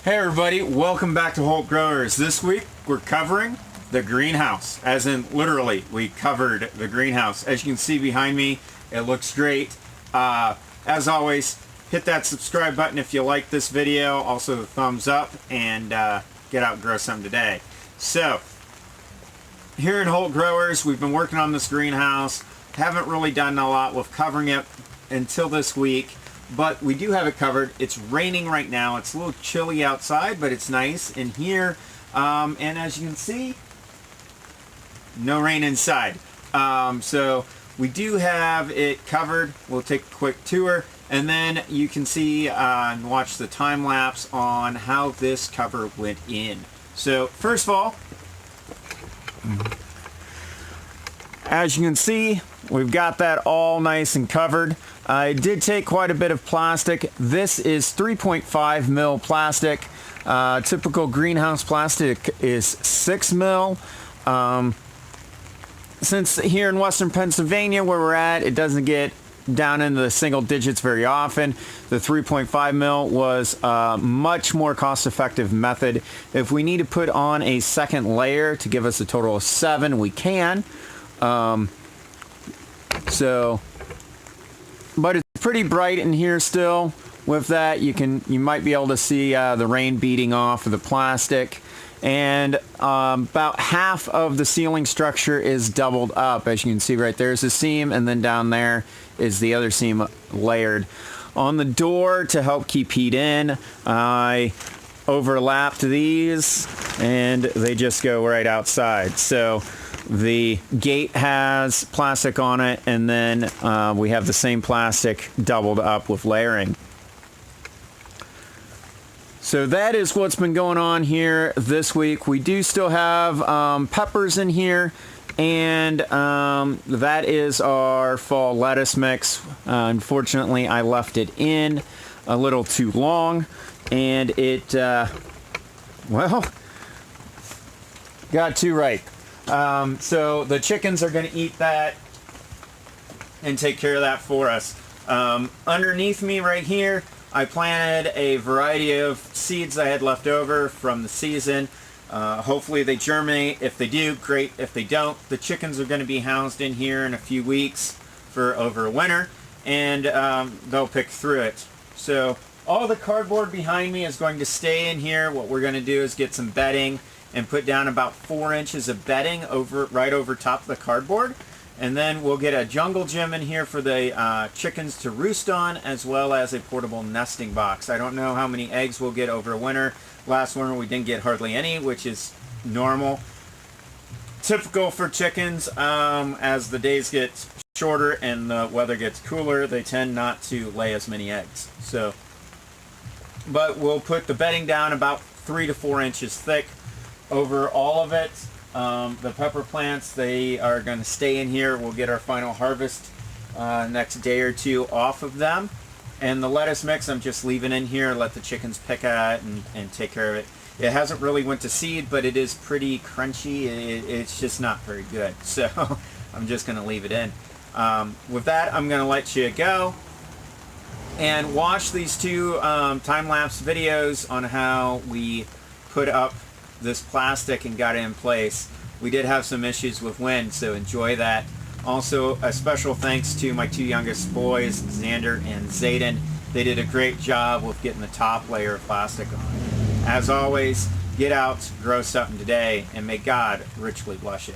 Hey everybody, welcome back to Holt Growers. This week we're covering the greenhouse, as in literally we covered the greenhouse. As you can see behind me, it looks great. As always, hit that subscribe button if you like this video, also the thumbs up, and get out and grow something today. So, here at Holt Growers, we've been working on this greenhouse. Haven't really done a lot with covering it until this week. But we do have it covered. It's raining right now. It's a little chilly outside, but it's nice in here. And as you can see, no rain inside. So we do have it covered. We'll take a quick tour, and then you can see and watch the time lapse on how this cover went in. So first of all, as you can see, we've got that all nice and covered. I did take quite a bit of plastic. This is 3.5 mil plastic. Typical greenhouse plastic is 6 mil. Since here in Western Pennsylvania where we're at, it doesn't get down into the single digits very often. The 3.5 mil was a much more cost-effective method. If we need to put on a second layer to give us a total of 7, we can. But it's pretty bright in here still. With that, you might be able to see the rain beating off of the plastic, and about half of the ceiling structure is doubled up. As you can see right there's a seam, and then down there is the other seam layered. On the door, to help keep heat in, I overlapped these and they just go right outside. So the gate has plastic on it, and then we have the same plastic doubled up with layering. So that is what's been going on here this week. We do still have peppers in here, and that is our fall lettuce mix. Unfortunately, I left it in a little too long, and it, well, got too ripe. So the chickens are going to eat that and take care of that for us. Underneath me right here, I planted a variety of seeds I had left over from the season. Hopefully they germinate. If they do, great. If they don't, the chickens are going to be housed in here in a few weeks for over winter, and they'll pick through it. So all the cardboard behind me is going to stay in here. What we're going to do is get some bedding and put down about 4 inches of bedding right over top of the cardboard. And then we'll get a jungle gym in here for the chickens to roost on, as well as a portable nesting box. I don't know how many eggs we'll get over winter. Last winter we didn't get hardly any, which is normal. Typical for chickens. As the days get shorter and the weather gets cooler, they tend not to lay as many eggs. So, but we'll put the bedding down about 3 to 4 inches thick over all of it. The pepper plants, they are going to stay in here. We'll get our final harvest next day or two off of them. And the lettuce mix, I'm just leaving in here, let the chickens pick at it and take care of it. It hasn't really went to seed, but it is pretty crunchy. It's just not very good. So I'm just going to leave it in. With that, I'm going to let you go and watch these two time-lapse videos on how we put up this plastic and got it in place. We did have some issues with wind, so enjoy that. Also, a special thanks to my 2 youngest boys, Xander and Zayden. They did a great job with getting the top layer of plastic on. As always, get out, grow something today, and may God richly bless you.